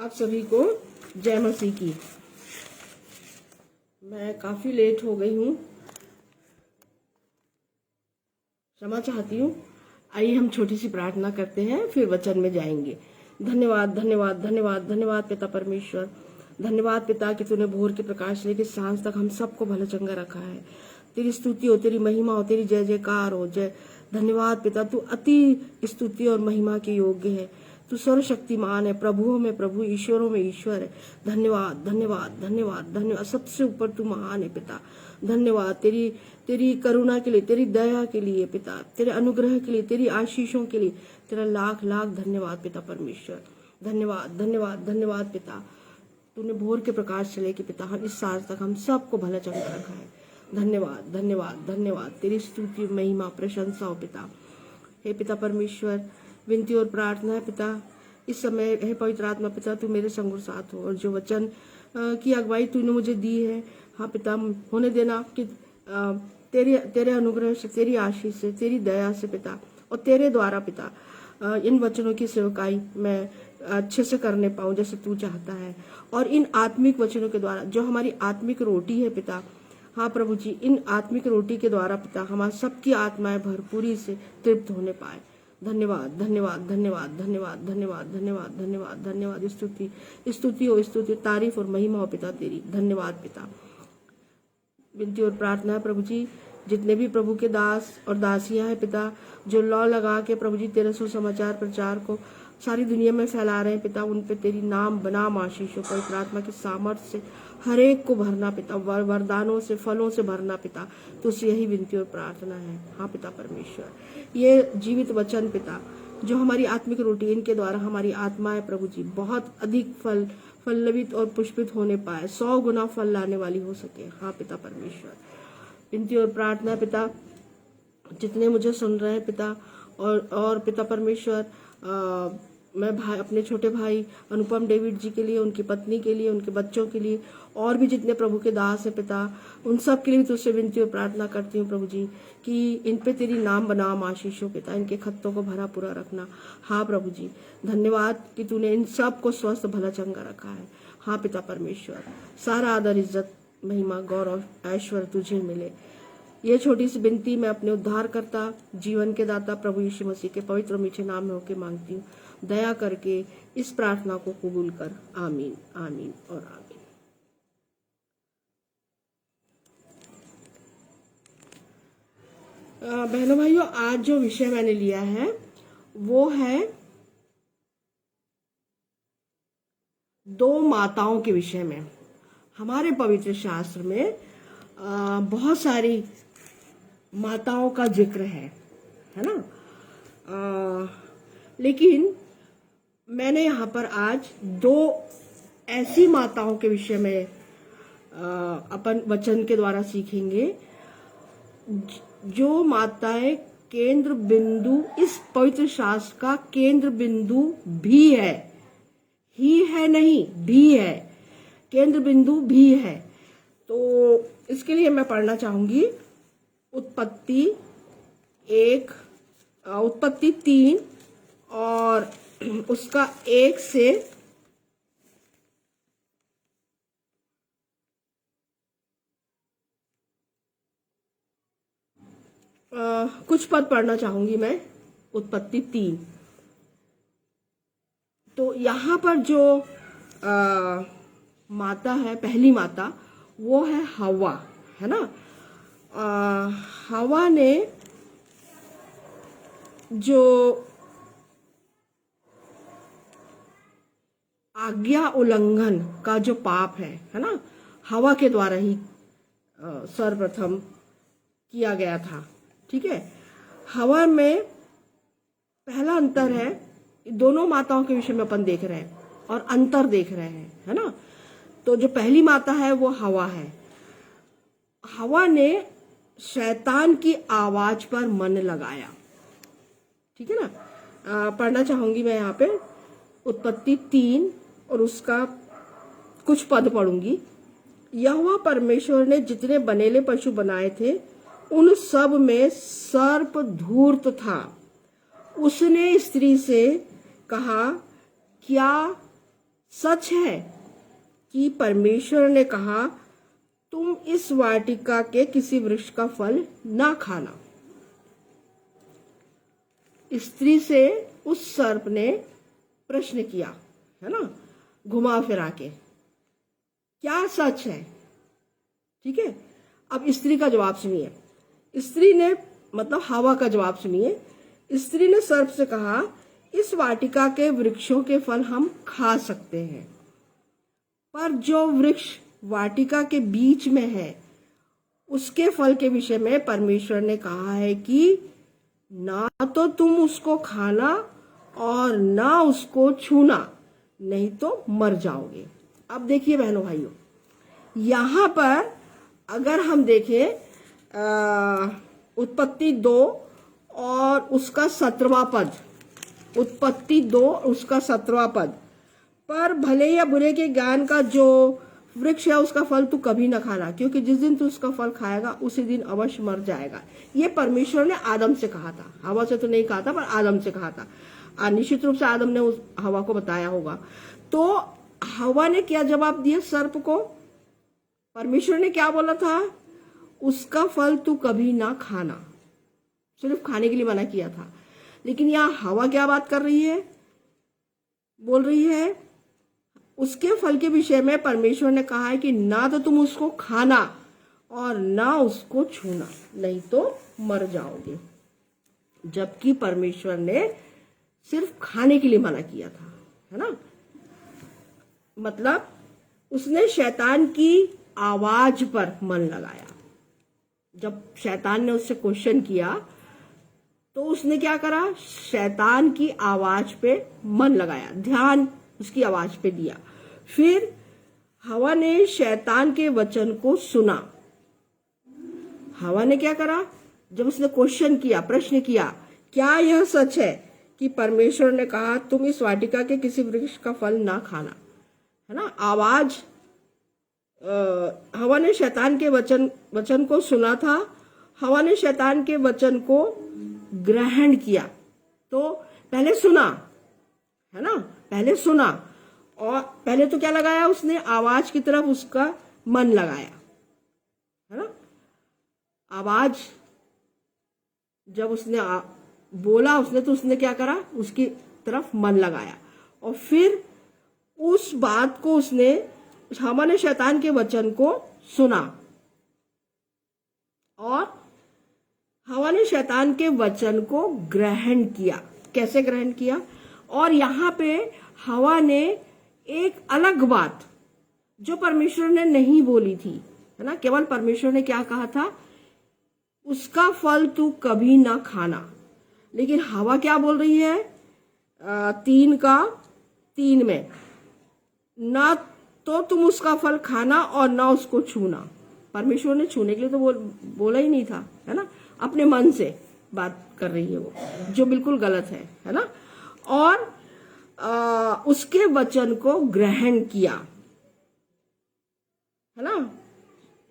आप सभी को जय मसीह की। मैं काफ़ी लेट हो गई हूँ, क्षमा चाहती हूँ। आइए हम छोटी सी प्रार्थना करते हैं, फिर वचन में जाएंगे। धन्यवाद धन्यवाद धन्यवाद धन्यवाद पिता परमेश्वर। धन्यवाद पिता कि तूने भोर के प्रकाश लेके सांझ तक हम सबको भला चंगा रखा है। तेरी स्तुति हो, तेरी महिमा हो, तेरी जय जयकार हो। जय धन्यवाद पिता, तू अति स्तुति और महिमा के योग्य है। तू सर्वशक्तिमान है, प्रभुओं में प्रभु, ईश्वरों में ईश्वर है। धन्यवाद धन्यवाद धन्यवाद धन्यवाद। सबसे ऊपर तू महान है पिता। धन्यवाद तेरी तेरी करुणा के लिए, तेरी दया के लिए पिता, तेरे अनुग्रह के लिए, तेरी आशीषों के लिए तेरा लाख लाख धन्यवाद पिता परमेश्वर। धन्यवाद धन्यवाद धन्यवाद पिता, तूने भोर के प्रकाश से लेके पिता हम इस साल तक हम सबको भला चंगा रखा है। धन्यवाद धन्यवाद धन्यवाद। तेरी स्तुति महिमा प्रशंसा हो पिता। हे पिता परमेश्वर, विनती और प्रार्थना है पिता, इस समय हे पवित्र आत्मा पिता, तू मेरे संग और साथ हो, और जो वचन की अगुवाई तूने मुझे दी है, हाँ पिता, होने देना कि तेरे अनुग्रह से, तेरी आशीष से, तेरी दया से पिता, और तेरे द्वारा पिता इन वचनों की सेवकाई मैं अच्छे से करने पाऊं जैसे तू चाहता है। और इन आत्मिक वचनों के द्वारा जो हमारी आत्मिक रोटी है पिता, हाँ प्रभु जी, इन आत्मिक रोटी के द्वारा पिता हमारी सबकी आत्माएं भरपूरी से तृप्त होने पाए। धन्यवाद धन्यवाद धन्यवाद धन्यवाद धन्यवाद धन्यवाद धन्यवाद धन्यवाद। स्तुति स्तुति हो, स्तुति तारीफ और महिमा हो पिता तेरी। धन्यवाद पिता। विनती और प्रार्थना है प्रभु जी, जितने भी प्रभु के दास और दासियां हैं पिता, जो लौ लगा के प्रभु जी तेरे सुसमाचार प्रचार को सारी दुनिया में फैला रहे हैं पिता, उन पे तेरी नाम बनाम आशीषों, पवित्र आत्मा की सामर्थ्य से हर एक को भरना पिता, वरदानों से, फलों से भरना पिता। तुझसे यही विनती और प्रार्थना है, हाँ पिता परमेश्वर। ये जीवित वचन पिता, जो हमारी आत्मिक रोटी, इनके द्वारा हमारी आत्माएं प्रभु जी बहुत अधिक फलवित और पुष्पित होने पाए, 100 गुना फल लाने वाली हो सके, हाँ पिता परमेश्वर। विनती और प्रार्थना पिता, जितने मुझे सुन रहे हैं पिता, और पिता परमेश्वर, मैं भाई, अपने छोटे भाई अनुपम डेविड जी के लिए, उनकी पत्नी के लिए, उनके बच्चों के लिए, और भी जितने प्रभु के दास है पिता, उन सब के लिए तुझसे विनती और प्रार्थना करती हूँ प्रभु जी कि इन पे तेरी नाम बनाम आशीष हो पिता, इनके खत्तों को भरा पूरा रखना। हाँ प्रभु जी, धन्यवाद कि तूने इन सब को स्वस्थ भला चंगा रखा है। हाँ पिता परमेश्वर, सारा आदर इज्जत महिमा गौरव ऐश्वर्य तुझे मिले। ये छोटी सी विनती मैं अपने उद्धारकर्ता, जीवन के दाता प्रभु यीशु मसीह के पवित्र मीठे नाम में होकर मांगती हूँ। दया करके इस प्रार्थना को कबूल कर। आमीन आमीन और आमीन। बहनों भाइयों, आज जो विषय मैंने लिया है वो है 2 माताओं के विषय में। हमारे पवित्र शास्त्र में बहुत सारी माताओं का जिक्र है ना, लेकिन मैंने यहाँ पर आज 2 ऐसी माताओं के विषय में अपन वचन के द्वारा सीखेंगे, जो माताएं केंद्र बिंदु, इस पवित्र शास्त्र का केंद्र बिंदु भी है, ही है नहीं, भी है, केंद्र बिंदु भी है। तो इसके लिए मैं पढ़ना चाहूंगी उत्पत्ति 3 और उसका 1 से कुछ पद पढ़ना चाहूंगी मैं, उत्पत्ति 3। तो यहाँ पर जो माता है, पहली माता, वो है हव्वा, है ना। हव्वा ने जो आज्ञा उल्लंघन का जो पाप है ना, हव्वा के द्वारा ही सर्वप्रथम किया गया था, ठीक है। हव्वा में पहला अंतर है, दोनों माताओं के विषय में अपन देख रहे हैं और अंतर देख रहे हैं, है ना। तो जो पहली माता है वो हव्वा है। हव्वा ने शैतान की आवाज पर मन लगाया, ठीक है ना। पढ़ना चाहूंगी मैं यहाँ पे उत्पत्ति 3 और उसका कुछ पद पढ़ूंगी। यहोवा परमेश्वर ने जितने बनेले पशु बनाए थे, उन सब में सर्प धूर्त था। उसने स्त्री से कहा, क्या सच है कि परमेश्वर ने कहा तुम इस वाटिका के किसी वृक्ष का फल ना खाना। स्त्री से उस सर्प ने प्रश्न किया, है ना, घुमा फिरा के, क्या सच है? ठीक है, अब स्त्री का जवाब सुनिए। स्त्री ने, मतलब हवा का जवाब सुनिए। स्त्री ने सर्प से कहा, इस वाटिका के वृक्षों के फल हम खा सकते हैं, पर जो वृक्ष वाटिका के बीच में है उसके फल के विषय में परमेश्वर ने कहा है कि ना तो तुम उसको खाना और ना उसको छूना, नहीं तो मर जाओगे। अब देखिए बहनों भाइयों, यहाँ पर अगर हम देखें उत्पत्ति 2 और उसका 17वां पद, उत्पत्ति 2 उसका 17वां पद, पर भले या बुरे के ज्ञान का जो वृक्ष है उसका फल तू कभी ना खाना, क्योंकि जिस दिन तू उसका फल खाएगा उसी दिन अवश्य मर जाएगा। ये परमेश्वर ने आदम से कहा था, हवा से तो नहीं कहा था, पर आदम से कहा था। निश्चित रूप से आदम ने उस हवा को बताया होगा। तो हवा ने क्या जवाब दिया सर्प को? परमेश्वर ने क्या बोला था? उसका फल तू कभी ना खाना, सिर्फ खाने के लिए मना किया था। लेकिन यहाँ हवा क्या बात कर रही है, बोल रही है उसके फल के विषय में परमेश्वर ने कहा है कि ना तो तुम उसको खाना और ना उसको छूना, नहीं तो मर जाओगे। जबकि परमेश्वर ने सिर्फ खाने के लिए मना किया था, है ना। मतलब उसने शैतान की आवाज पर मन लगाया। जब शैतान ने उससे क्वेश्चन किया तो उसने क्या करा? शैतान की आवाज पे मन लगाया, ध्यान उसकी आवाज पे दिया। फिर हवा ने शैतान के वचन को सुना। हवा ने क्या करा? जब उसने क्वेश्चन किया, प्रश्न किया, क्या यह सच है कि परमेश्वर ने कहा तुम इस वाटिका के किसी वृक्ष का फल ना खाना, है ना। आवाज, हवा ने शैतान के वचन को सुना था। हवा ने शैतान के वचन को ग्रहण किया। तो पहले सुना, है ना, पहले सुना, और पहले तो क्या लगाया उसने? आवाज की तरफ उसका मन लगाया, है ना। आवाज जब उसने बोला उसने, तो उसने क्या करा? उसकी तरफ मन लगाया। और फिर उस बात को उसने, हवा ने शैतान के वचन को सुना और हवा ने शैतान के वचन को ग्रहण किया। कैसे ग्रहण किया? और यहाँ पे हवा ने एक अलग बात जो परमेश्वर ने नहीं बोली थी, है ना, केवल परमेश्वर ने क्या कहा था? उसका फल तू कभी ना खाना। लेकिन हवा क्या बोल रही है? 3:3 में, ना तो तुम उसका फल खाना और ना उसको छूना। परमेश्वर ने छूने के लिए तो बोला ही नहीं था, है ना। अपने मन से बात कर रही है वो, जो बिल्कुल गलत है ना। और उसके वचन को ग्रहण किया, है ना,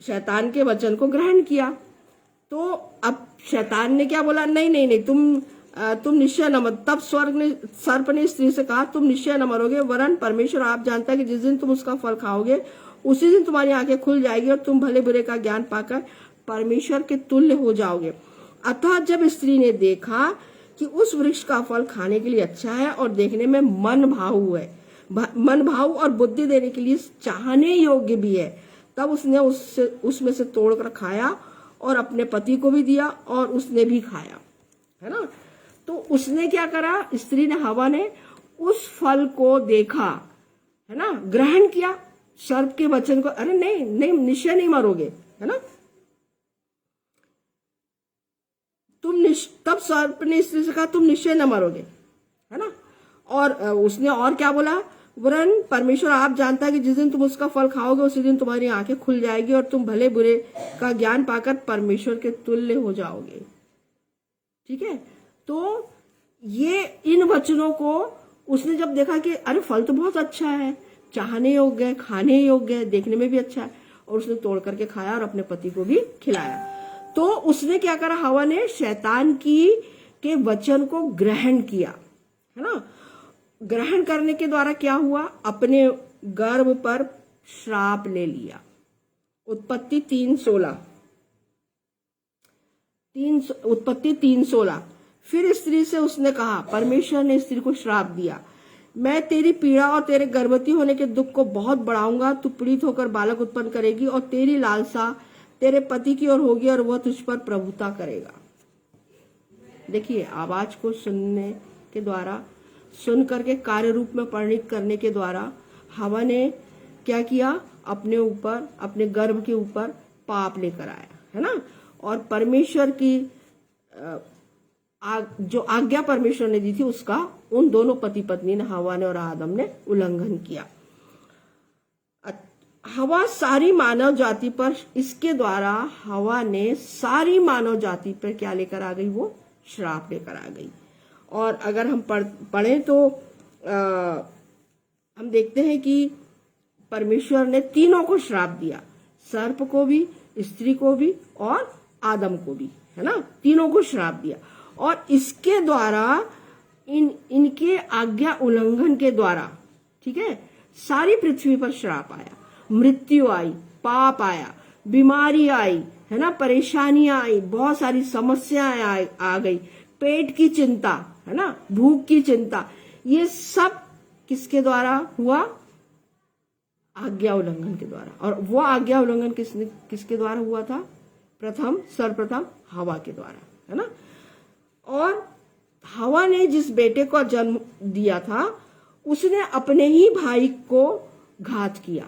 शैतान के वचन को ग्रहण किया। तो अब शैतान ने क्या बोला? नहीं नहीं नहीं, तुम निश्चय न मर। तब सर्प ने स्त्री से कहा, तुम निश्चय न मरोगे, वरन परमेश्वर आप जानता है कि जिस दिन तुम उसका फल खाओगे उसी दिन तुम्हारी आंखें खुल जाएगी और तुम भले बुरे का ज्ञान पाकर परमेश्वर के तुल्य हो जाओगे। अतः जब स्त्री ने देखा कि उस वृक्ष का फल खाने के लिए अच्छा है और देखने में मन भाव और बुद्धि देने के लिए चाहने योग्य भी है, तब उसने उसमें से तोड़कर खाया और अपने पति को भी दिया और उसने भी खाया, है ना। तो उसने क्या करा? स्त्री ने, हवा ने उस फल को देखा, है ना, ग्रहण किया सर्प के वचन को। अरे नहीं नहीं, निश्चय नहीं मरोगे, है ना। तब सर्प ने स्त्री से कहा तुम निश्चय न मरोगे, है ना। और उसने और क्या बोला? वरन परमेश्वर आप जानता है कि जिस दिन तुम उसका फल खाओगे उसी दिन तुम्हारी आंखें खुल जाएगी और तुम भले बुरे का ज्ञान पाकर परमेश्वर के तुल्य हो जाओगे। ठीक है। तो ये इन वचनों को उसने जब देखा कि अरे फल तो बहुत अच्छा है, चाहने योग्य है, खाने योग्य है, देखने में भी अच्छा है, और उसने तोड़ करके खाया और अपने पति को भी खिलाया। तो उसने क्या करा? हवा ने शैतान के वचन को ग्रहण किया, है ना। ग्रहण करने के द्वारा क्या हुआ, अपने गर्भ पर श्राप ले लिया। उत्पत्ति 3:16, उत्पत्ति 3:16। फिर स्त्री से उसने कहा, परमेश्वर ने स्त्री को श्राप दिया, मैं तेरी पीड़ा और तेरे गर्भवती होने के दुख को बहुत बढ़ाऊंगा, तू पीड़ित होकर बालक उत्पन्न करेगी और तेरी लालसा तेरे पति की ओर होगी और वह तुझ पर प्रभुता करेगा। देखिए, आवाज को सुनने के द्वारा, सुन करके कार्य रूप में परिणित करने के द्वारा हवा ने क्या किया, अपने ऊपर, अपने गर्भ के ऊपर पाप लेकर आया, है ना। और परमेश्वर की जो आज्ञा परमेश्वर ने दी थी उसका उन दोनों पति पत्नी ने, हवा ने और आदम ने उल्लंघन किया। हवा सारी मानव जाति पर, इसके द्वारा हवा ने सारी मानव जाति पर क्या लेकर आ गई, वो श्राप लेकर आ गई। और अगर हम पढ़ें तो हम देखते हैं कि परमेश्वर ने तीनों को श्राप दिया, सर्प को भी, स्त्री को भी और आदम को भी, है ना। तीनों को श्राप दिया और इसके द्वारा इनके आज्ञा उल्लंघन के द्वारा, ठीक है, सारी पृथ्वी पर श्राप आया, मृत्यु आई, पाप आया, बीमारी आई, है ना, परेशानियां आई, बहुत सारी समस्याएं आ गई, पेट की चिंता, है ना, भूख की चिंता, ये सब किसके द्वारा हुआ, आज्ञा उल्लंघन के द्वारा। और वो आज्ञा उल्लंघन किसके द्वारा हुआ था, सर्वप्रथम हवा के द्वारा, है ना। और हवा ने जिस बेटे को जन्म दिया था उसने अपने ही भाई को घात किया।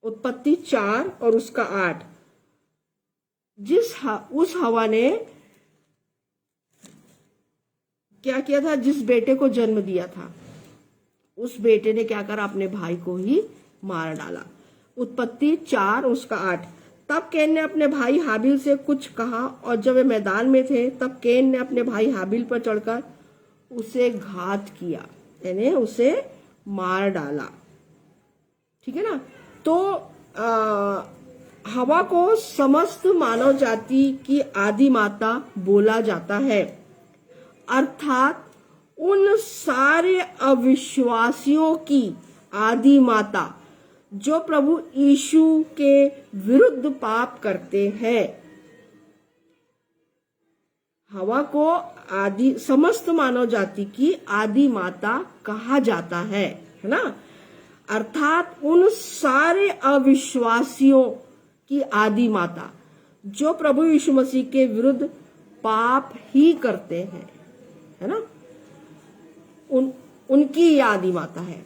उत्पत्ति 4 और उसका 8, उस हवा ने क्या किया था, जिस बेटे को जन्म दिया था उस बेटे ने क्या करा, अपने भाई को ही मार डाला। उत्पत्ति 4 उसका 8, तब कैन ने अपने भाई हाबिल से कुछ कहा और जब वे मैदान में थे तब कैन ने अपने भाई हाबिल पर चढ़कर उसे घात किया, यानी उसे मार डाला, ठीक है ना। तो हवा को समस्त मानव जाति की आदि माता बोला जाता है, अर्थात उन सारे अविश्वासियों की आदि माता जो प्रभु यीशु के विरुद्ध पाप करते हैं। हवा को समस्त मानव जाति की आदि माता कहा जाता है ना, अर्थात उन सारे अविश्वासियों की आदि माता जो प्रभु यीशु मसीह के विरुद्ध पाप ही करते हैं, है ना, उनकी आदि माता है।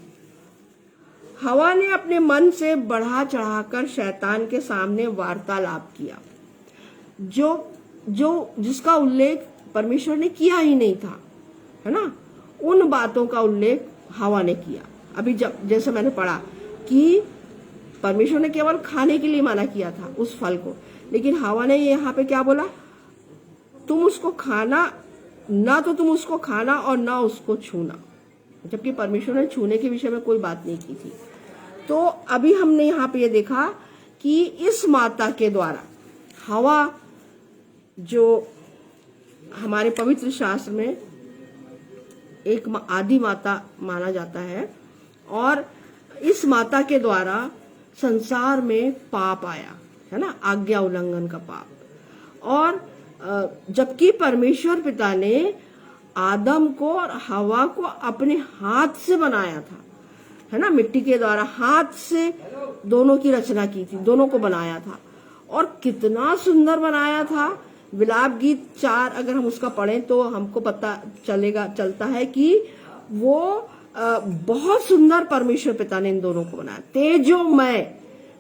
हवा ने अपने मन से बढ़ा चढ़ाकर शैतान के सामने वार्तालाप किया, जिसका उल्लेख परमेश्वर ने किया ही नहीं था, है ना। उन बातों का उल्लेख हवा ने किया। अभी जैसे मैंने पढ़ा कि परमेश्वर ने केवल खाने के लिए मना किया था उस फल को, लेकिन हवा ने यहाँ पे क्या बोला, तुम उसको खाना ना, तो तुम उसको खाना और ना उसको छूना, जबकि परमेश्वर ने छूने के विषय में कोई बात नहीं की थी। तो अभी हमने यहाँ पे ये देखा कि इस माता के द्वारा हवा, जो हमारे पवित्र शास्त्र में एक आदि माता माना जाता है, और इस माता के द्वारा संसार में पाप आया, है ना, आज्ञा उल्लंघन का पाप। और जबकि परमेश्वर पिता ने आदम को और हवा को अपने हाथ से बनाया था, है ना, मिट्टी के द्वारा हाथ से दोनों की रचना की थी, दोनों को बनाया था, और कितना सुंदर बनाया था। विलाप गीत 4 अगर हम उसका पढ़ें तो हमको पता चलता है कि वो बहुत सुंदर परमेश्वर पिता ने इन दोनों को बनाया, तेजोमय,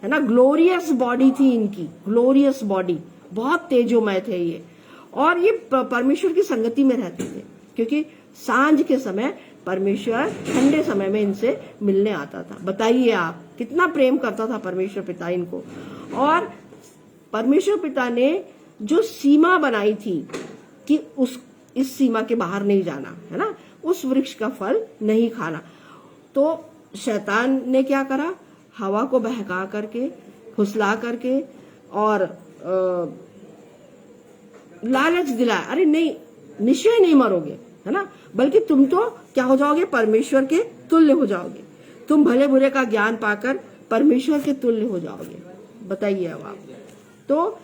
है ना, ग्लोरियस बॉडी थी इनकी, ग्लोरियस बॉडी, बहुत तेजोमय थे ये। और ये परमेश्वर की संगति में रहते थे, क्योंकि सांझ के समय परमेश्वर ठंडे समय में इनसे मिलने आता था। बताइए आप, कितना प्रेम करता था परमेश्वर पिता इनको। और परमेश्वर पिता ने जो सीमा बनाई थी कि इस सीमा के बाहर नहीं जाना, है ना, उस वृक्ष का फल नहीं खाना, तो शैतान ने क्या करा, हवा को बहका करके, फुसला करके और लालच दिलाया, अरे नहीं, निश्चय नहीं मरोगे, है ना, बल्कि तुम तो क्या हो जाओगे, परमेश्वर के तुल्य हो जाओगे। तुम भले बुरे का ज्ञान पाकर परमेश्वर के तुल्य हो जाओगे। बताइए अब आप। तो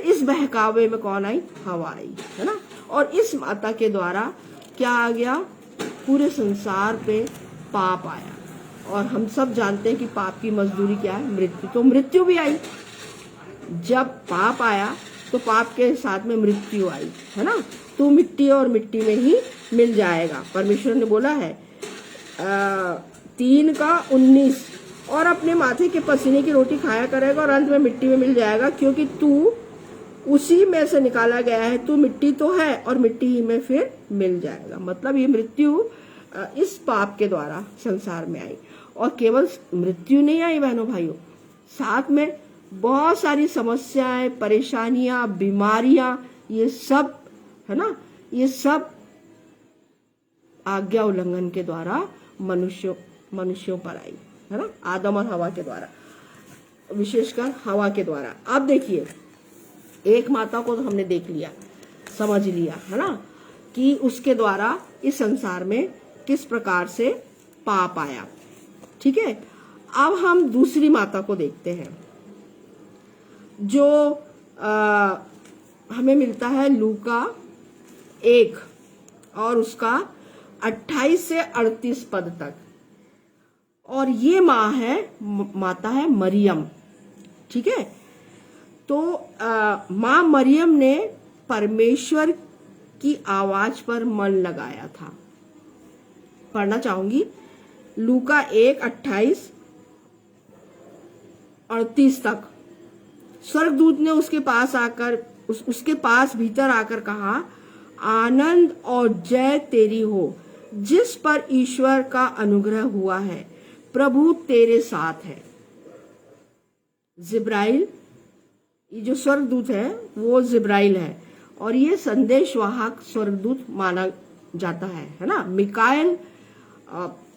इस बहकावे में कौन आई, हवा आई, है ना। और इस माता के द्वारा क्या आ गया, पूरे संसार पे पाप आया। और हम सब जानते हैं कि पाप की मजदूरी क्या है, मृत्यु। तो मृत्यु भी आई। जब पाप आया तो पाप के साथ में मृत्यु आई, है ना। तू मिट्टी और मिट्टी में ही मिल जाएगा। परमेश्वर ने बोला है 3:19, और अपने माथे के पसीने की रोटी खाया करेगा और अंत में मिट्टी में मिल जाएगा, क्योंकि तू उसी में से निकाला गया है। तू मिट्टी तो है और मिट्टी ही में फिर मिल जाएगा। मतलब ये मृत्यु इस पाप के द्वारा संसार में आई। और केवल मृत्यु नहीं आई बहनों भाइयों, साथ में बहुत सारी समस्याएं, परेशानियां, बीमारियां, ये सब, है ना, ये सब आज्ञा उल्लंघन के द्वारा मनुष्यों पर आई, है ना, आदम और हवा के द्वारा, विशेषकर हवा के द्वारा। अब देखिए, एक माता को तो हमने देख लिया, समझ लिया, है ना, कि उसके द्वारा इस संसार में किस प्रकार से पाप आया। ठीक है, अब हम दूसरी माता को देखते हैं, जो हमें मिलता है लूका 1 और उसका 28 से 38 पद तक। और ये माता है मरियम। ठीक है, तो माँ मरियम ने परमेश्वर की आवाज पर मन लगाया था। पढ़ना चाहूंगी, लूका 1:28-38 तक। स्वर्गदूत ने उसके पास भीतर आकर कहा, आनंद और जय तेरी हो, जिस पर ईश्वर का अनुग्रह हुआ है, प्रभु तेरे साथ है। जिब्राइल, ये जो स्वर्गदूत है वो जिब्राइल है, और ये संदेशवाहक स्वर्गदूत माना जाता है ना। मिकाएल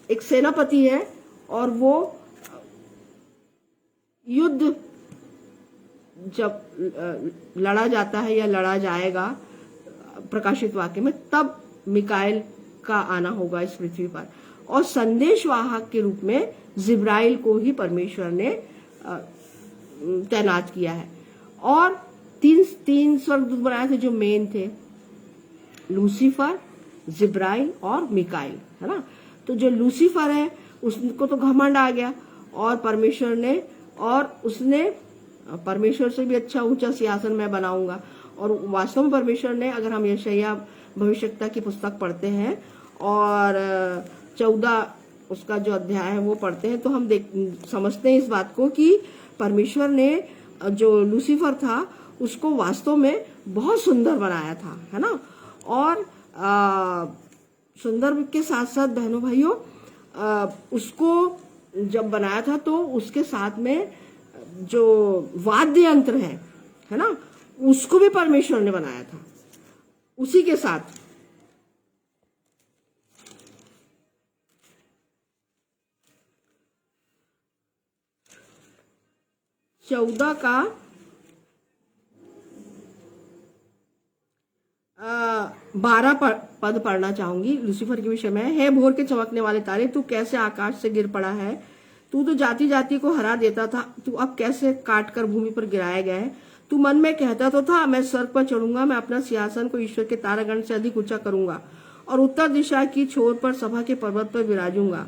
एक सेनापति है, और वो युद्ध जब लड़ा जाता है या लड़ा जाएगा प्रकाशित वाक्य में, तब मिकाएल का आना होगा इस पृथ्वी पर। और संदेशवाहक के रूप में जिब्राइल को ही परमेश्वर ने तैनात किया है। और तीन स्वर्गदूत बनाए थे जो मेन थे, लूसीफर, जिब्राइल और मिकाएल, है ना। तो जो लूसीफर है उसको तो घमंड आ गया, और उसने परमेश्वर से भी अच्छा ऊंचा सिंहासन मैं बनाऊंगा। और वास्तव में परमेश्वर ने, अगर हम यशायाह भविष्यवक्ता की पुस्तक पढ़ते हैं और 14 उसका जो अध्याय है वो पढ़ते हैं, तो हम समझते हैं इस बात को कि परमेश्वर ने जो लूसीफर था उसको वास्तव में बहुत सुंदर बनाया था, है ना। और सुंदर के साथ साथ बहनों भाइयों, उसको जब बनाया था तो उसके साथ में जो वाद्य यंत्र है ना, उसको भी परमेश्वर ने बनाया था उसी के साथ। 14 का 12 पद पढ़ना चाहूंगी लूसीफर के विषय में। है भोर के चमकने वाले तारे, तू कैसे आकाश से गिर पड़ा है। तू तो जाति जाति को हरा देता था, तू अब कैसे काट कर भूमि पर गिराया गया है। तू मन में कहता तो था, मैं स्वर्ग पर चढ़ूंगा, मैं अपना सिंहासन को ईश्वर के तारागण से अधिक ऊंचा करूंगा और उत्तर दिशा की छोर पर सभा के पर्वत पर विराजूंगा।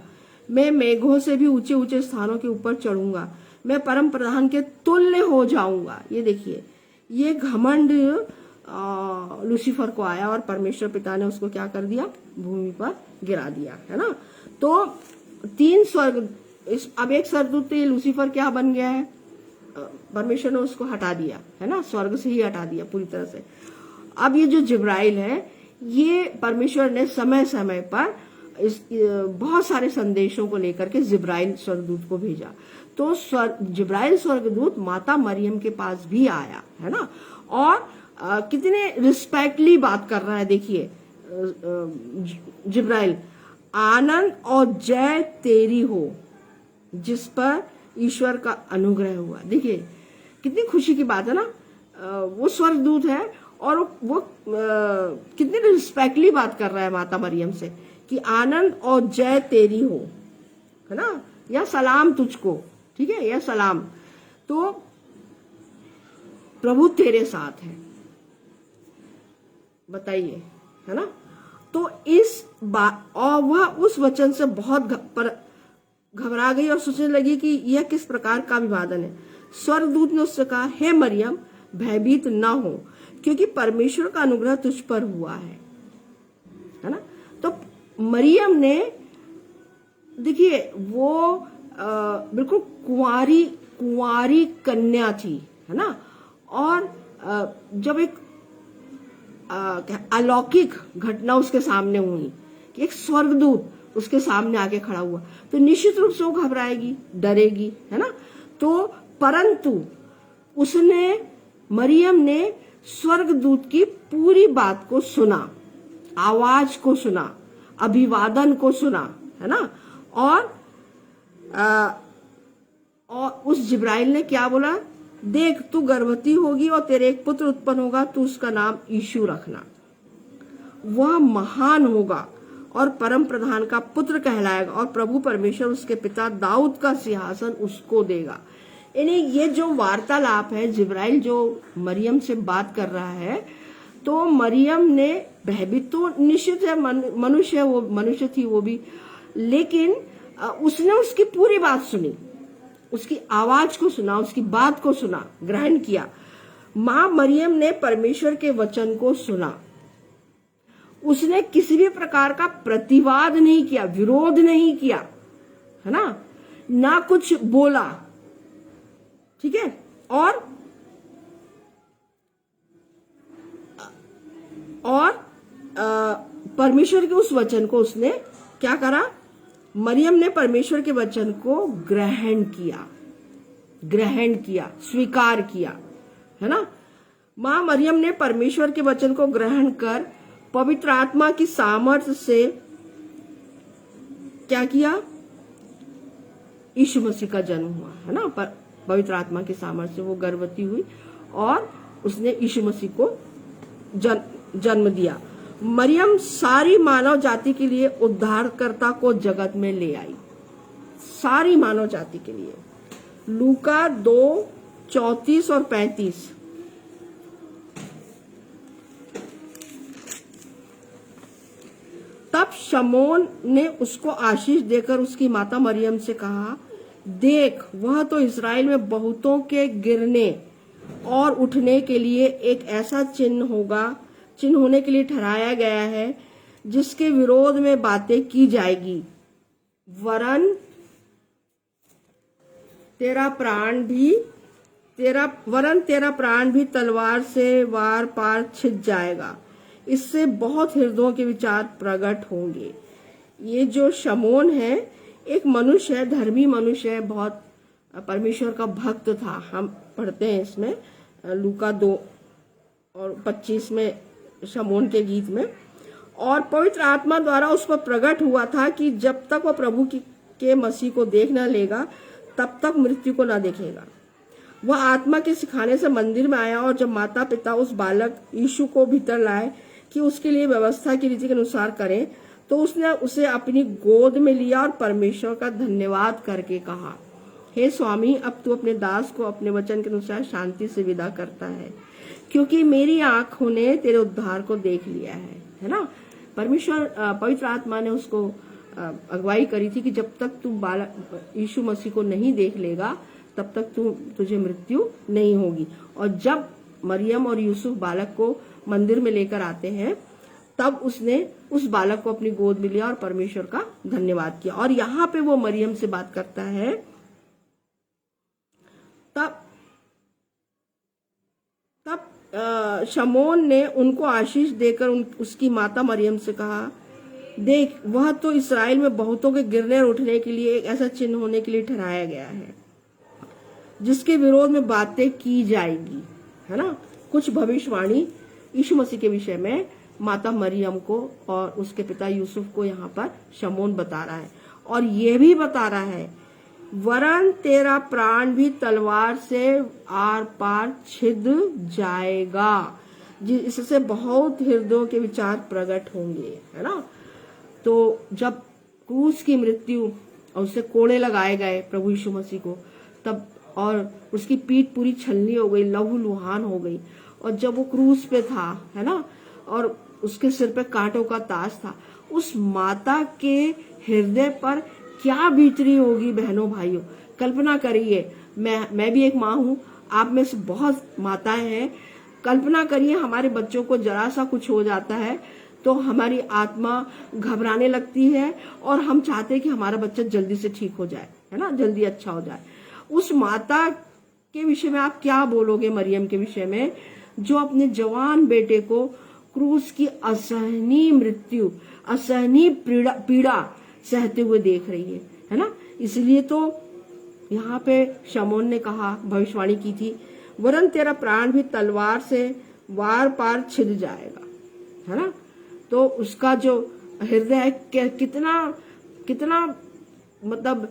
मैं मेघों से भी ऊंचे ऊंचे स्थानों के ऊपर चढ़ूंगा, मैं परम प्रधान के तुल्य हो जाऊंगा। ये देखिए, ये घमंड लूसीफर को आया और परमेश्वर पिता ने उसको क्या कर दिया, भूमि पर गिरा दिया, है ना। तो 3 स्वर्ग, अब एक स्वर्गदूत लूसीफर क्या बन गया है, परमेश्वर ने उसको हटा दिया, है ना, स्वर्ग से ही हटा दिया पूरी तरह से। अब ये जो जिब्राइल है, ये परमेश्वर ने समय समय पर बहुत सारे संदेशों को लेकर के जिब्राइल स्वर्गदूत को भेजा। तो जिब्राइल स्वर्गदूत माता मरियम के पास भी आया, है ना। और कितने रिस्पेक्टली बात कर रहा है, देखिए जिब्राइल, आनंद और जय तेरी हो जिस पर ईश्वर का अनुग्रह हुआ। देखिए कितनी खुशी की बात है ना। वो स्वर्गदूत है और वो कितनी रिस्पेक्टली बात कर रहा है माता मरियम से कि आनंद और जय तेरी हो, है ना, या सलाम तुझको, ठीक है, या सलाम। तो प्रभु तेरे साथ है, बताइए, है ना। तो इस बात, और वह उस वचन से बहुत घबरा गई और सोचने लगी कि यह किस प्रकार का अभिवादन है। स्वर्गदूत ने उससे कहा, हे मरियम, भयभीत न हो, क्योंकि परमेश्वर का अनुग्रह तुझ पर हुआ है ना। तो मरियम ने, देखिए, वो बिल्कुल कुंवारी कन्या थी, है ना। और जब एक अलौकिक घटना उसके सामने हुई कि एक स्वर्गदूत उसके सामने आके खड़ा हुआ, तो निश्चित रूप से वो घबराएगी, डरेगी, है ना। तो परंतु मरियम ने स्वर्गदूत की पूरी बात को सुना, आवाज को सुना, अभिवादन को सुना, है ना। और उस जिब्राइल ने क्या बोला, देख तू गर्भवती होगी और तेरे एक पुत्र उत्पन्न होगा, तू उसका नाम यीशु रखना। वह महान होगा और परम प्रधान का पुत्र कहलाएगा और प्रभु परमेश्वर उसके पिता दाऊद का सिंहासन उसको देगा। यानी ये जो वार्तालाप है, जिब्राइल जो मरियम से बात कर रहा है, तो मरियम ने भयभीत तो निश्चित है, मनुष्य थी वो भी, लेकिन उसने उसकी पूरी बात सुनी, उसकी आवाज को सुना, उसकी बात को सुना, ग्रहण किया। मां मरियम ने परमेश्वर के वचन को सुना, उसने किसी भी प्रकार का प्रतिवाद नहीं किया, विरोध नहीं किया, है ना कुछ बोला, ठीक है। और परमेश्वर के उस वचन को उसने क्या करा, मरियम ने परमेश्वर के वचन को ग्रहण किया, स्वीकार किया, है ना। मां मरियम ने परमेश्वर के वचन को ग्रहण कर पवित्र आत्मा की सामर्थ्य से क्या किया, यीशु मसीह का जन्म हुआ, है ना। पवित्र आत्मा की सामर्थ्य से वो गर्भवती हुई और उसने यीशु मसीह को जन्म दिया। मरियम सारी मानव जाति के लिए उद्धारकर्ता को जगत में ले आई, सारी मानव जाति के लिए। लूका 2:34 और 35। तब शमौन ने उसको आशीष देकर उसकी माता मरियम से कहा, देख, वह तो इस्राएल में बहुतों के गिरने और उठने के लिए एक ऐसा चिन्ह होने के लिए ठहराया गया है जिसके विरोध में बातें की जाएगी, वरन तेरा प्राण भी तलवार से वार पार छिद जाएगा। इससे बहुत हृदयों के विचार प्रकट होंगे। ये जो शमौन है, एक मनुष्य है, धर्मी मनुष्य है, बहुत परमेश्वर का भक्त था। हम पढ़ते हैं इसमें लूका 2:25 में, शमौन के गीत में। और पवित्र आत्मा द्वारा उस पर प्रकट हुआ था कि जब तक वह प्रभु के मसीह को देख न लेगा तब तक मृत्यु को न देखेगा। वह आत्मा के सिखाने से मंदिर में आया और जब माता पिता उस बालक यीशु को भीतर लाए कि उसके लिए व्यवस्था की रीति के अनुसार करें, तो उसने उसे अपनी गोद में लिया और परमेश्वर का धन्यवाद करके कहा, हे स्वामी, अब तू अपने दास को अपने वचन के अनुसार शांति से विदा करता है, क्योंकि मेरी आंखों ने तेरे उद्धार को देख लिया है ना। परमेश्वर, पवित्र आत्मा ने उसको अगुवाई करी थी कि जब तक तू बालक यीशु मसीह को नहीं देख लेगा तब तक तुझे मृत्यु नहीं होगी। और जब मरियम और यूसुफ बालक को मंदिर में लेकर आते हैं, तब उसने उस बालक को अपनी गोद में लिया और परमेश्वर का धन्यवाद किया। और यहाँ पे वो मरियम से बात करता है। तब शमौन ने उनको आशीष देकर उसकी माता मरियम से कहा, देख, वह तो इस्राएल में बहुतों के गिरने और उठने के लिए एक ऐसा चिन्ह होने के लिए ठहराया गया है जिसके विरोध में बातें की जाएगी, है ना। कुछ भविष्यवाणी यीशु मसीह के विषय में माता मरियम को और उसके पिता यूसुफ को यहाँ पर शमौन बता रहा है। और ये भी बता रहा है, वरन तेरा प्राण भी तलवार से आर पार छिद जाएगा। इससे बहुत हृदयों के विचार प्रकट होंगे, है ना। तो जब क्रूस की मृत्यु और उससे कोड़े लगाए गए प्रभु यीशु मसीह को, तब और उसकी पीठ पूरी छलनी हो गई, लहूलुहान हो गई, और जब वो क्रूस पे था, है ना, और उसके सिर पे कांटों का ताज था, उस माता के हृदय पर क्या बीत रही होगी बहनों भाइयों। कल्पना करिए, मैं भी एक माँ हूँ, आप में से बहुत माताएं हैं। कल्पना करिए, हमारे बच्चों को जरा सा कुछ हो जाता है तो हमारी आत्मा घबराने लगती है और हम चाहते हैं कि हमारा बच्चा जल्दी से ठीक हो जाए, है ना, जल्दी अच्छा हो जाए। उस माता के विषय में आप क्या बोलोगे, मरियम के विषय में, जो अपने जवान बेटे को क्रूस की असहनीय मृत्यु, असहनीय पीड़ा सहते हुए देख रही है ना। इसलिए तो यहाँ पे शमौन ने कहा, भविष्यवाणी की थी, वरन तेरा प्राण भी तलवार से वार पार छिद जाएगा, है ना। तो उसका जो हृदय है कितना कितना मतलब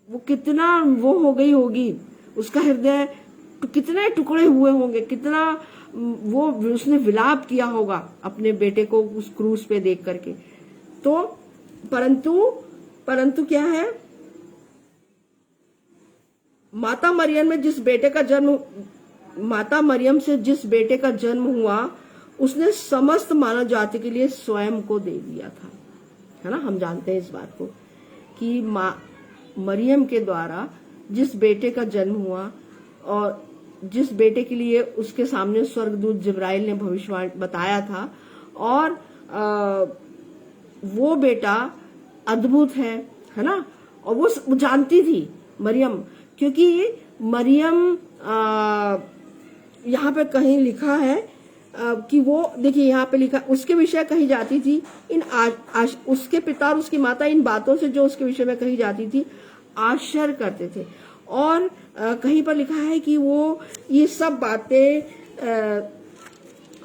वो कितना वो हो गई होगी, उसका हृदय कितने टुकड़े हुए होंगे, कितना वो उसने विलाप किया होगा अपने बेटे को उस क्रूस पे देख करके। तो परंतु क्या है, माता मरियम से जिस बेटे का जन्म हुआ, उसने समस्त मानव जाति के लिए स्वयं को दे दिया था, है ना। हम जानते हैं इस बात को कि मरियम के द्वारा जिस बेटे का जन्म हुआ और जिस बेटे के लिए उसके सामने स्वर्गदूत जिब्राइल ने भविष्यवाणी बताया था, और वो बेटा अद्भुत है ना। और वो जानती थी मरियम, क्योंकि मरियम यहाँ पे कहीं लिखा है कि वो, देखिए यहाँ पे लिखा, उसके विषय कही जाती थी उसके पिता और उसकी माता इन बातों से जो उसके विषय में कही जाती थी आश्चर्य करते थे। और कहीं पर लिखा है कि वो ये सब बातें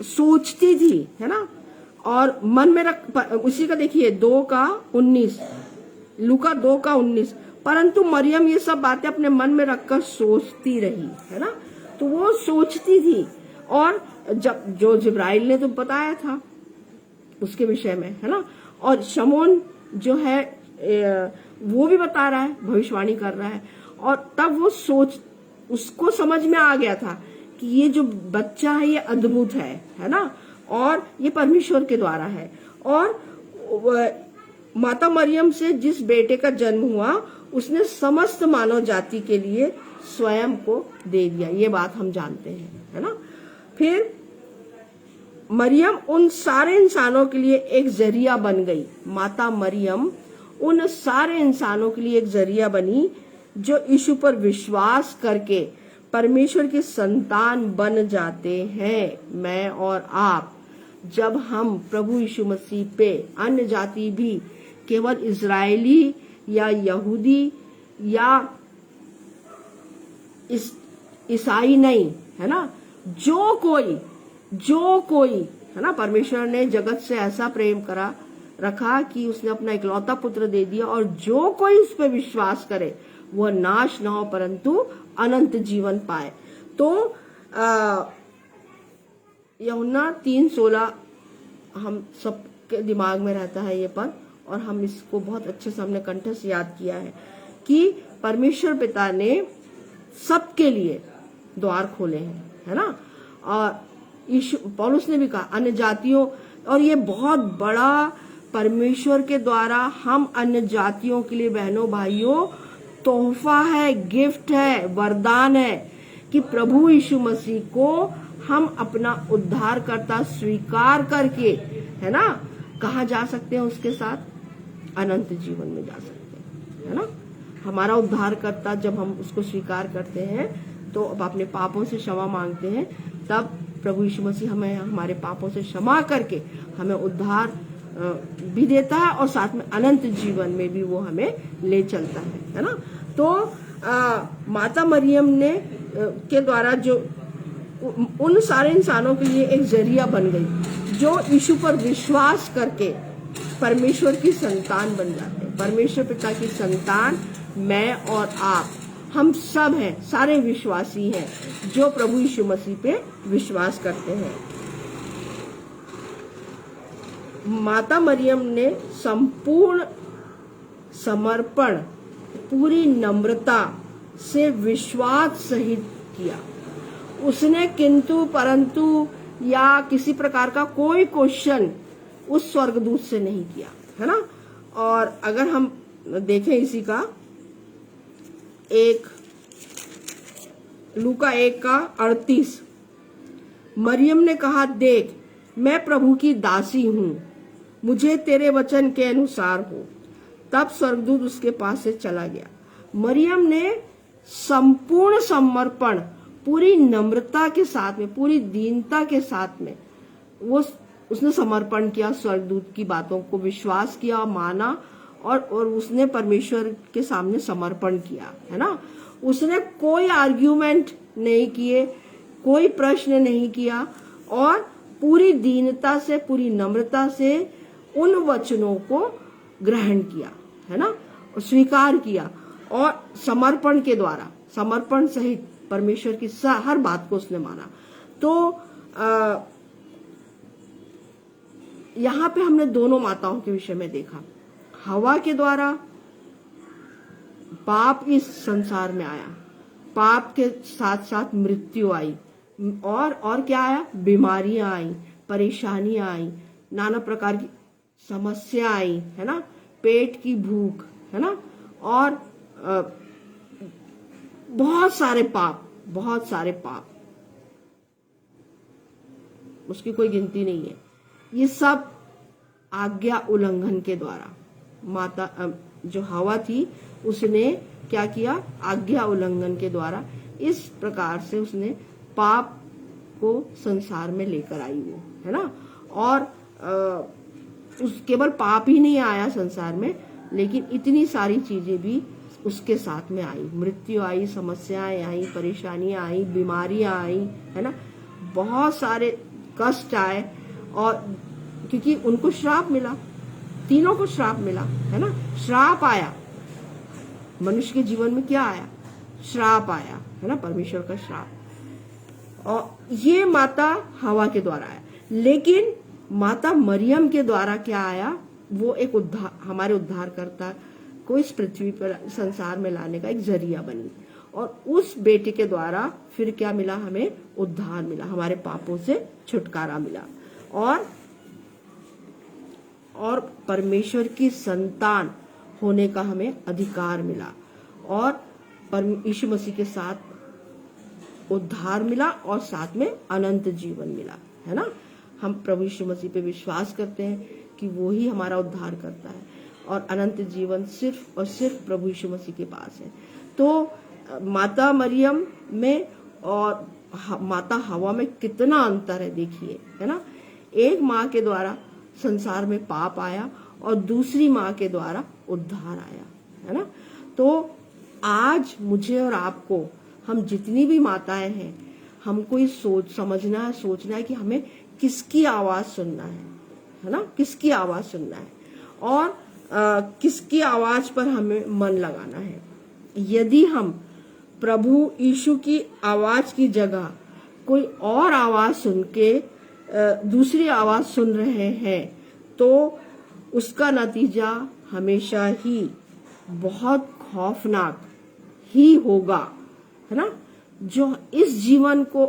सोचती थी, है ना, और मन में उसी का देखिए 2:19, लूका 2:19, परंतु मरियम ये सब बातें अपने मन में रखकर सोचती रही, है ना। तो वो सोचती थी, और जब जो जिब्राइल ने तो बताया था उसके विषय में, है ना, और शमौन जो है वो भी बता रहा है, भविष्यवाणी कर रहा है, और तब वो उसको समझ में आ गया था कि ये जो बच्चा है ये अद्भुत है ना, और ये परमेश्वर के द्वारा है। और माता मरियम से जिस बेटे का जन्म हुआ, उसने समस्त मानव जाति के लिए स्वयं को दे दिया, ये बात हम जानते हैं, है ना। फिर मरियम उन सारे इंसानों के लिए एक जरिया बन गई। माता मरियम उन सारे इंसानों के लिए एक जरिया बनी जो यीशु पर विश्वास करके परमेश्वर की संतान बन जाते हैं। मैं और आप, जब हम प्रभु यीशु मसीह पे, अन्य जाति भी, केवल इजरायली या यहूदी या ईसाई नहीं, है ना, जो कोई है ना, परमेश्वर ने जगत से ऐसा प्रेम करा रखा कि उसने अपना इकलौता पुत्र दे दिया, और जो कोई उस पर विश्वास करे वह नाश न हो परंतु अनंत जीवन पाए। तो यूहन्ना 3:16 हम सबके दिमाग में रहता है ये पद, और हम इसको बहुत अच्छे से हमने कंठस्थ याद किया है कि परमेश्वर पिता ने सबके लिए द्वार खोले हैं, है ना। और पौलुस ने भी कहा अन्य जातियों, और ये बहुत बड़ा परमेश्वर के द्वारा हम अन्य जातियों के लिए बहनों भाइयों तोहफा है, गिफ्ट है, वरदान है कि प्रभु यीशु मसीह को हम अपना उद्धारकर्ता स्वीकार करके, है ना, कहाँ जा सकते हैं उसके साथ, अनंत जीवन में जा सकते हैं, है ना। हमारा उद्धारकर्ता जब हम उसको स्वीकार करते हैं तो अब अपने पापों से क्षमा मांगते हैं, तब प्रभु यीशु मसीह हमें हमारे पापों से क्षमा करके हमें उद्धार भी देता है, और साथ में अनंत जीवन में भी वो हमें ले चलता है ना। तो माता मरियम ने के द्वारा जो उन सारे इंसानों के लिए एक जरिया बन गई जो यीशु पर विश्वास करके परमेश्वर की संतान बन जाते हैं। परमेश्वर पिता की संतान मैं और आप, हम सब हैं, सारे विश्वासी हैं जो प्रभु यीशु मसीह पे विश्वास करते हैं। माता मरियम ने संपूर्ण समर्पण, पूरी नम्रता से विश्वास सहित किया। उसने किंतु परंतु या किसी प्रकार का कोई क्वेश्चन उस स्वर्गदूत से नहीं किया, है ना। और अगर हम देखें इसी का एक लूका 1:38, मरियम ने कहा, देख मैं प्रभु की दासी हूं, मुझे तेरे वचन के अनुसार हो। तब स्वर्गदूत उसके पास से चला गया। मरियम ने संपूर्ण समर्पण, पूरी नम्रता के साथ में, पूरी दीनता के साथ में उसने समर्पण किया, स्वर्गदूत की बातों को विश्वास किया, माना और उसने परमेश्वर के सामने समर्पण किया, है ना। उसने कोई आर्ग्यूमेंट नहीं किए, कोई प्रश्न नहीं किया और पूरी दीनता से, पूरी नम्रता से उन वचनों को ग्रहण किया, है ना, और स्वीकार किया और समर्पण के द्वारा, समर्पण सहित परमेश्वर की हर बात को उसने माना। तो यहाँ पे हमने दोनों माताओं के विषय में देखा। हवा के द्वारा पाप इस संसार में आया, पाप के साथ साथ मृत्यु आई और क्या आया, बीमारियां आई, परेशानियां आई, नाना प्रकार की समस्या आई, है ना, पेट की भूख, है ना, और बहुत सारे पाप, उसकी कोई गिनती नहीं है। ये सब आज्ञा उल्लंघन के द्वारा, माता जो हवा थी उसने क्या किया, आज्ञा उल्लंघन के द्वारा इस प्रकार से उसने पाप को संसार में लेकर आई वो, है ना। और केवल पाप ही नहीं आया संसार में, लेकिन इतनी सारी चीजें भी उसके साथ में आई, मृत्यु आई, समस्याएं आई, परेशानियां आई, बीमारियां आई, है ना, बहुत सारे कष्ट आए। और क्योंकि उनको श्राप मिला, तीनों को श्राप मिला, है ना, श्राप आया मनुष्य के जीवन में, क्या आया, श्राप आया, है ना, परमेश्वर का श्राप। और ये माता हवा के द्वारा आया, लेकिन माता मरियम के द्वारा क्या आया, वो एक उद्धार, हमारे उद्धारकर्ता को इस पृथ्वी पर संसार में लाने का एक जरिया बनी। और उस बेटे के द्वारा फिर क्या मिला, हमें उद्धार मिला, हमारे पापों से छुटकारा मिला और परमेश्वर की संतान होने का हमें अधिकार मिला और यीशु मसीह के साथ उद्धार मिला और साथ में अनंत जीवन मिला, है ना। हम प्रभु यीशु मसीह पे विश्वास करते हैं कि वो ही हमारा उद्धार करता है और अनंत जीवन सिर्फ और सिर्फ प्रभु यीशु मसीह के पास है। तो माता मरियम में और माता हवा में कितना अंतर है, देखिए, है ना। एक माँ के द्वारा संसार में पाप आया और दूसरी माँ के द्वारा उद्धार आया, है ना। तो आज मुझे और आपको, हम जितनी भी माताएं हैं, हमको ये सोचना है कि हमें किसकी आवाज सुनना है ना, किसकी आवाज सुनना है और किसकी आवाज पर हमें मन लगाना है। यदि हम प्रभु यीशु की आवाज की जगह कोई और आवाज सुन के दूसरी आवाज सुन रहे हैं तो उसका नतीजा हमेशा ही बहुत खौफनाक ही होगा, है ना। जो इस जीवन को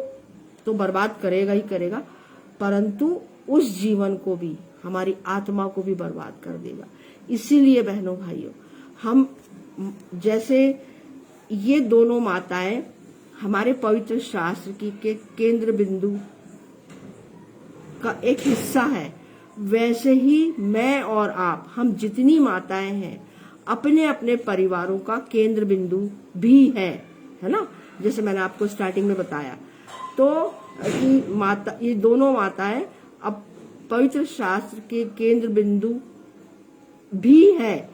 तो बर्बाद करेगा ही करेगा, परंतु उस जीवन को भी, हमारी आत्मा को भी बर्बाद कर देगा। इसीलिए बहनों भाइयों, हम जैसे ये दोनों माताएं हमारे पवित्र शास्त्र की के केंद्र बिंदु का एक हिस्सा है, वैसे ही मैं और आप, हम जितनी माताएं हैं, अपने अपने परिवारों का केंद्र बिंदु भी है ना। जैसे मैंने आपको स्टार्टिंग में बताया तो कि माता, ये दोनों माताएं अब पवित्र शास्त्र के केंद्र बिंदु भी है,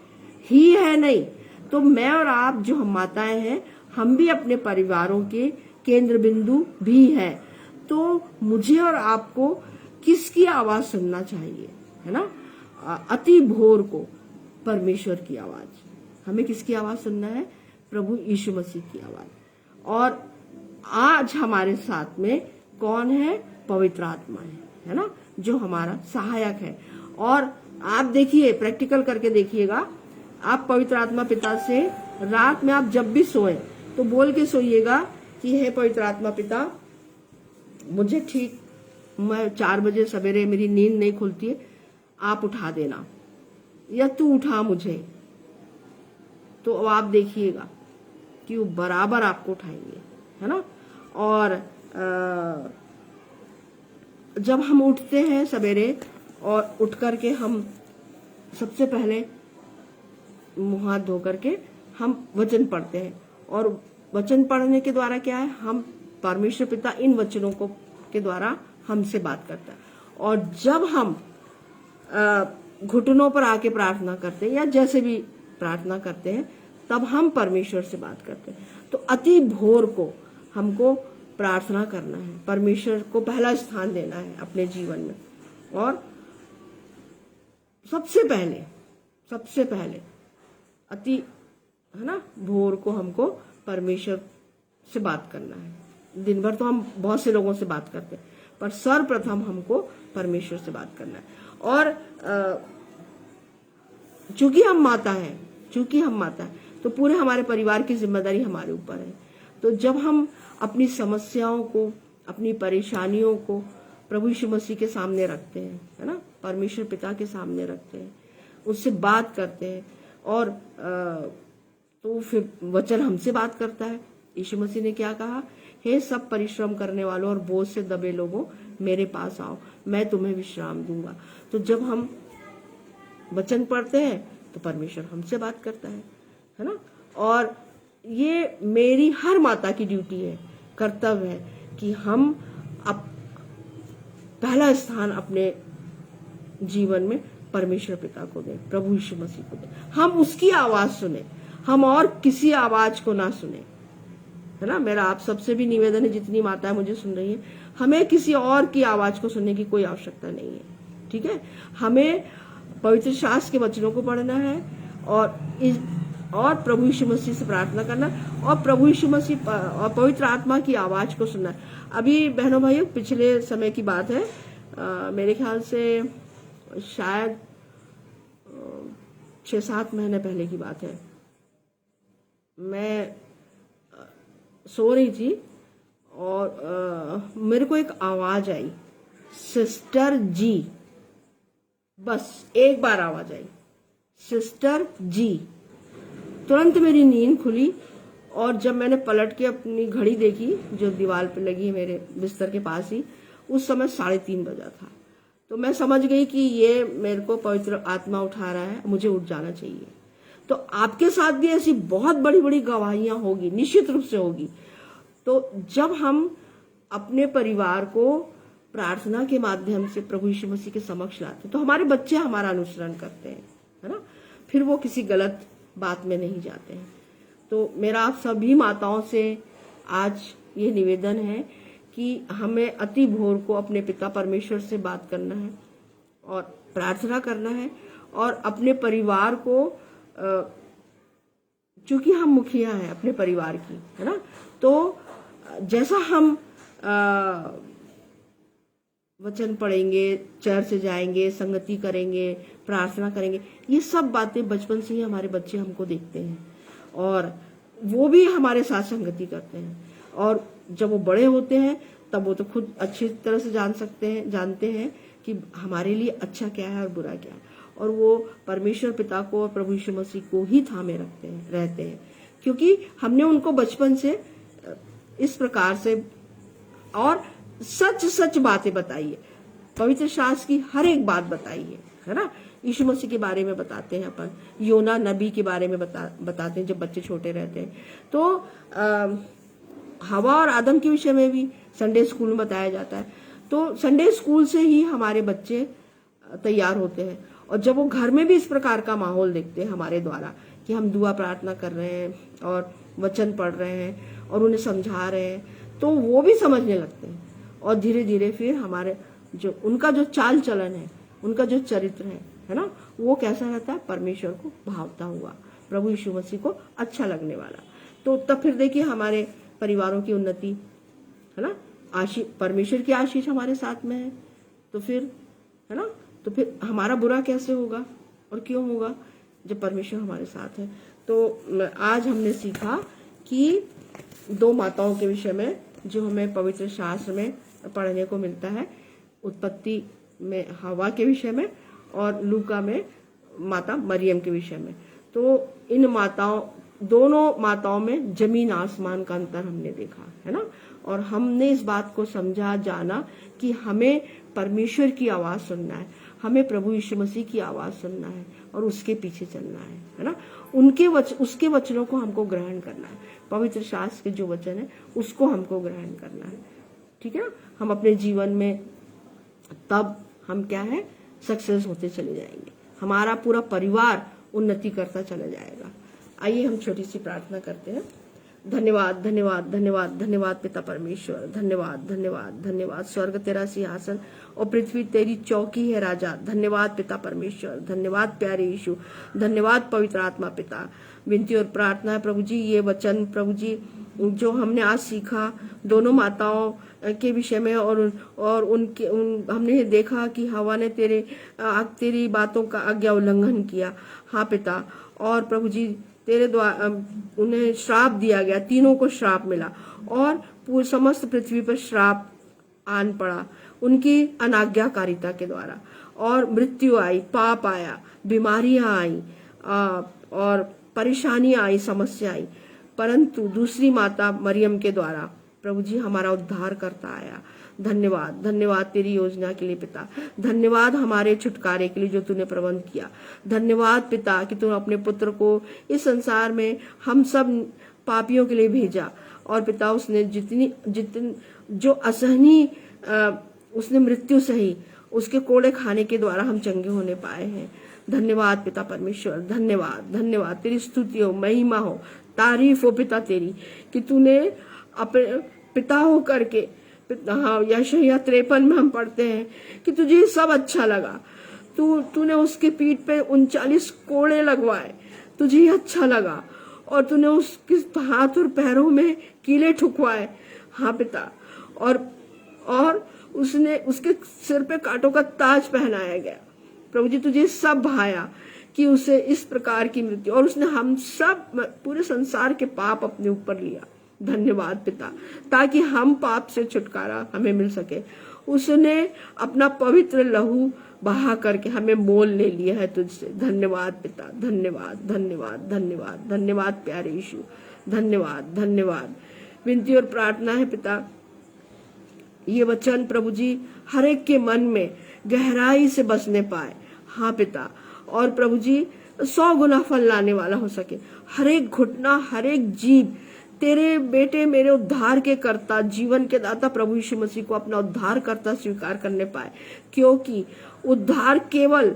ही है नहीं तो मैं और आप जो हम माताएं हैं, हम भी अपने परिवारों के केंद्र बिंदु भी हैं। तो मुझे और आपको किसकी आवाज सुनना चाहिए, है ना। अति भोर को परमेश्वर की आवाज, हमें किसकी आवाज सुनना है, प्रभु यीशु मसीह की आवाज। और आज हमारे साथ में कौन है, पवित्र आत्मा है ना, जो हमारा सहायक है। और आप देखिए, प्रैक्टिकल करके देखिएगा, आप पवित्र आत्मा पिता से रात में आप जब भी सोएं तो बोल के सोइएगा कि हे पवित्र आत्मा पिता, मुझे ठीक, मैं 4 बजे सवेरे मेरी नींद नहीं खुलती है, आप उठा देना या तू उठा मुझे। तो अब आप देखिएगा कि वो बराबर आपको उठाएंगे, है ना। और जब हम उठते हैं सवेरे और उठ करके हम सबसे पहले मुंह हाथ धो करके हम वचन पढ़ते हैं, और वचन पढ़ने के द्वारा क्या है, हम परमेश्वर पिता इन वचनों को के द्वारा हमसे बात करता है। और जब हम घुटनों पर आके प्रार्थना करते हैं या जैसे भी प्रार्थना करते हैं, तब हम परमेश्वर से बात करते हैं। तो अति भोर को हमको प्रार्थना करना है, परमेश्वर को पहला स्थान देना है अपने जीवन में। और सबसे पहले अति, है ना, भोर को हमको परमेश्वर से बात करना है। दिन भर तो हम बहुत से लोगों से बात करते हैं, पर सर्वप्रथम हमको परमेश्वर से बात करना है। और चूंकि हम माता हैं, तो पूरे हमारे परिवार की जिम्मेदारी हमारे ऊपर है। तो जब हम अपनी समस्याओं को, अपनी परेशानियों को प्रभु यीशु मसीह के सामने रखते हैं, है ना, परमेश्वर पिता के सामने रखते हैं, उससे बात करते हैं, और तो फिर वचन हमसे बात करता है। यीशु मसीह ने क्या कहा, हे सब परिश्रम करने वालों और बोझ से दबे लोगों, मेरे पास आओ, मैं तुम्हें विश्राम दूंगा। तो जब हम वचन पढ़ते हैं तो परमेश्वर हमसे बात करता है ना। और ये मेरी हर माता की ड्यूटी है, कर्तव्य है कि हम पहला स्थान अपने जीवन में परमेश्वर पिता को दें, प्रभु यीशु मसीह को दें। हम उसकी आवाज सुने, हम और किसी आवाज को ना सुने, है ना। मेरा आप सबसे भी निवेदन है, जितनी माताएं मुझे सुन रही है, हमें किसी और की आवाज को सुनने की कोई आवश्यकता नहीं है, ठीक है। हमें पवित्र शास्त्र के वचनों को पढ़ना है और प्रभु यीशु मसीह से प्रार्थना करना, और प्रभु यीशु मसीह और पवित्र आत्मा की आवाज को सुनना। अभी बहनों भाइयों, पिछले समय की बात है, मेरे ख्याल से शायद 6-7 महीने पहले की बात है। मैं सो रही थी और मेरे को एक आवाज आई, सिस्टर जी, बस एक बार आवाज आई, सिस्टर जी। तुरंत मेरी नींद खुली, और जब मैंने पलट के अपनी घड़ी देखी जो दीवार पे लगी है मेरे बिस्तर के पास ही, उस समय 3:30 बजा था। तो मैं समझ गई कि ये मेरे को पवित्र आत्मा उठा रहा है, मुझे उठ जाना चाहिए। तो आपके साथ भी ऐसी बहुत बड़ी बड़ी गवाहियां होगी, निश्चित रूप से होगी। तो जब हम अपने परिवार को प्रार्थना के माध्यम से प्रभु यीशु मसीह के समक्ष लाते हैं, तो हमारे बच्चे हमारा अनुसरण करते हैं, है ना, फिर वो किसी गलत बात में नहीं जाते हैं। तो मेरा आप सभी माताओं से आज ये निवेदन है कि हमें अति भोर को अपने पिता परमेश्वर से बात करना है और प्रार्थना करना है, और अपने परिवार को, चूंकि हम मुखिया हैं अपने परिवार की, है ना, तो जैसा हम वचन पढ़ेंगे, चर्च से जाएंगे, संगति करेंगे, प्रार्थना करेंगे, ये सब बातें बचपन से ही हमारे बच्चे हमको देखते हैं, और वो भी हमारे साथ संगति करते हैं। और जब वो बड़े होते हैं तब वो तो खुद अच्छी तरह से जानते हैं कि हमारे लिए अच्छा क्या है और बुरा क्या है, और वो परमेश्वर पिता को और प्रभु यीशु मसीह को ही थामे रहते हैं, क्योंकि हमने उनको बचपन से इस प्रकार से और सच बातें बताई है। पवित्र शास्त्र की हर एक बात बताई है ना। यीशु मसीह के बारे में बताते हैं अपन, योना नबी के बारे में बताते हैं जब बच्चे छोटे रहते हैं। तो हवा और आदम के विषय में भी संडे स्कूल में बताया जाता है। तो संडे स्कूल से ही हमारे बच्चे तैयार होते हैं, और जब वो घर में भी इस प्रकार का माहौल देखते हैं हमारे द्वारा कि हम दुआ प्रार्थना कर रहे हैं और वचन पढ़ रहे हैं और उन्हें समझा रहे हैं, तो वो भी समझने लगते हैं, और धीरे धीरे फिर हमारे जो उनका जो चाल चलन है, उनका जो चरित्र है ना, वो कैसा रहता है, परमेश्वर को भावता हुआ, प्रभु यीशु मसीह को अच्छा लगने वाला। तो तब फिर देखिए हमारे परिवारों की उन्नति, है ना, परमेश्वर की आशीष हमारे साथ में है, तो फिर, है ना, तो फिर हमारा बुरा कैसे होगा और क्यों होगा जब परमेश्वर हमारे साथ है। तो आज हमने सीखा कि 2 माताओं के विषय में जो हमें पवित्र शास्त्र में पढ़ने को मिलता है, उत्पत्ति में हवा के विषय में और लूका में माता मरियम के विषय में। तो इन दोनों माताओं में जमीन आसमान का अंतर हमने देखा है ना, और हमने इस बात को समझा जाना कि हमें परमेश्वर की आवाज सुनना है, हमें प्रभु यीशु मसीह की आवाज सुनना है और उसके पीछे चलना है ना। उसके वचनों को हमको ग्रहण करना है, पवित्र शास्त्र के जो वचन है उसको हमको ग्रहण करना है, ठीक है ना। हम अपने जीवन में तब हम क्या है सक्सेस होते चले जाएंगे, हमारा पूरा परिवार उन्नति करता चला जाएगा। आइए हम छोटी सी प्रार्थना करते हैं। धन्यवाद धन्यवाद धन्यवाद धन्यवाद पिता परमेश्वर, धन्यवाद धन्यवाद धन्यवाद। स्वर्ग तेरा सिंहासन और पृथ्वी तेरी चौकी है राजा। धन्यवाद पिता परमेश्वर, धन्यवाद प्यारे यीशु, धन्यवाद पवित्र आत्मा पिता। विनती और प्रार्थना है प्रभु जी, ये वचन प्रभु जी जो हमने आज सीखा दोनों माताओं के विषय में और हमने देखा कि हवा ने तेरी बातों का आज्ञा उल्लंघन किया। हाँ पिता, और प्रभु जी तेरे द्वारा उन्हें श्राप दिया गया, तीनों को श्राप मिला और समस्त पृथ्वी पर श्राप आन पड़ा उनकी अनाज्ञाकारिता के द्वारा, और मृत्यु आई, पाप आया, बीमारियां आई और परेशानियां आई, समस्या आई। परंतु दूसरी माता मरियम के द्वारा प्रभु जी हमारा उद्धार करता आया। धन्यवाद धन्यवाद तेरी योजना के लिए पिता, धन्यवाद हमारे छुटकारे के लिए जो तूने प्रबंध किया। धन्यवाद पिता कि तूने अपने पुत्र को इस संसार में हम सब पापियों के लिए भेजा, और पिता उसने जितनी जो असहनीय उसने मृत्यु सही, उसके कोड़े खाने के द्वारा हम चंगे होने पाए हैं। धन्यवाद पिता परमेश्वर, धन्यवाद धन्यवाद, तेरी स्तुति हो, महिमा हो, तारीफ हो पिता तेरी कि तूने अपने पिता हो करके। हाँ, यशायाह 53 में हम पढ़ते हैं कि तुझे सब अच्छा लगा, तूने उसके पीठ पे 39 कोड़े लगवाए, तुझे अच्छा लगा, और तूने उसके हाथ और पैरों में कीले ठुकवाए। हाँ पिता, और उसके सिर पे कांटों का ताज पहनाया गया। प्रभु जी तुझे सब भाया कि उसे इस प्रकार की मृत्यु, और उसने हम सब पूरे संसार के पाप अपने ऊपर लिया। धन्यवाद पिता, ताकि हम पाप से छुटकारा हमें मिल सके। उसने अपना पवित्र लहू बहा करके हमें मोल ले लिया है तुझसे। धन्यवाद पिता, धन्यवाद धन्यवाद धन्यवाद धन्यवाद प्यारे यीशु, धन्यवाद धन्यवाद। विनती और प्रार्थना है पिता, ये वचन प्रभु जी हर एक के मन में गहराई से बसने पाए। हाँ पिता, और प्रभु जी 100 गुना फल लाने वाला हो सके। हर एक घुटना, हर एक जीव तेरे बेटे मेरे उद्धार के कर्ता, जीवन के दाता प्रभु यीशु मसीह को अपना उद्धार करता स्वीकार करने पाए, क्योंकि उद्धार केवल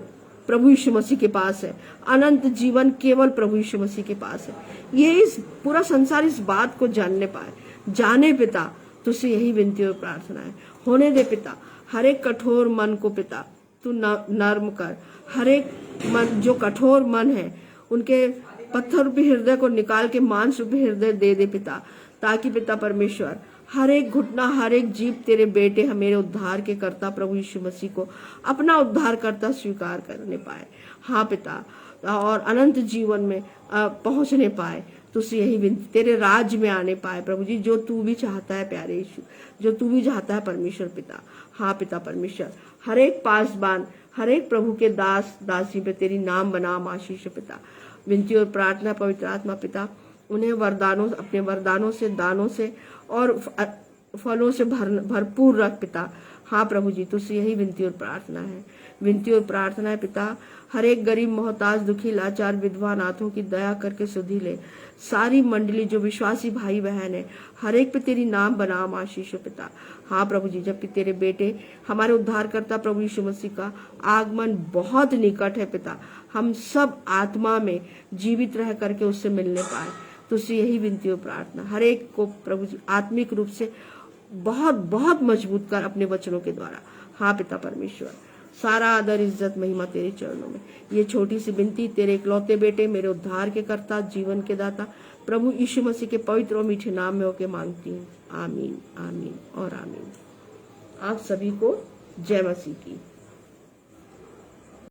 प्रभु यीशु मसीह के पास है, अनंत जीवन केवल प्रभु यीशु मसीह के पास है। ये इस पूरा संसार इस बात को जानने पाए। जाने पिता, तुझसे यही विनती और प्रार्थना है। होने दे पिता, हर एक कठोर मन को पिता तू नर्म कर। हर एक मन जो कठोर मन है, उनके पत्थर रूपी हृदय को निकाल के मांस रूपी हृदय दे दे पिता, ताकि पिता परमेश्वर हर एक घुटना, हर एक जीव तेरे बेटे मेरे उद्धार के कर्ता प्रभु यीशु मसीह को अपना उद्धार करता स्वीकार करने पाए। हाँ पिता, और अनंत जीवन में पहुंचने पाए। तुझसे यही विनती, तेरे राज्य में आने पाए प्रभु जी, जो तू भी चाहता है प्यारे यीशु, जो तू भी चाहता है परमेश्वर पिता। हाँ पिता परमेश्वर, हर एक पासबान, हर एक प्रभु के दास दासी पे तेरी नाम बनाम आशीष पिता। विनती और प्रार्थना पवित्र आत्मा पिता, उन्हें वरदानों, अपने वरदानों से, दानों से और फलों से भरपूर रख पिता। हाँ प्रभु जी, तुझसे यही विनती और प्रार्थना है। विनती और प्रार्थना है पिता, हर एक गरीब, मोहताज, दुखी, लाचार, विधवा, अनाथों की दया करके सुधि ले। सारी मंडली जो विश्वासी भाई बहन है, हर एक पे तेरी नाम बनाम आशीष पिता। हाँ प्रभु जी, जबकि तेरे बेटे हमारे उद्धार करता प्रभु यीशु मसीह का आगमन बहुत निकट है पिता, हम सब आत्मा में जीवित रह करके उससे मिलने पाए। तुझसे यही विनती और प्रार्थना, हर एक को प्रभु जी आत्मिक रूप से बहुत बहुत मजबूत कर अपने वचनों के द्वारा। हाँ पिता परमेश्वर, सारा आदर, इज्जत, महिमा तेरे चरणों में। ये छोटी सी विनती तेरे इकलौते बेटे, मेरे उद्धार के कर्ता, जीवन के दाता प्रभु यीशु मसीह के पवित्र और मीठे नाम में होके मांगती हूँ। आमीन, आमीन और आमीन। आप सभी को जय मसीह की।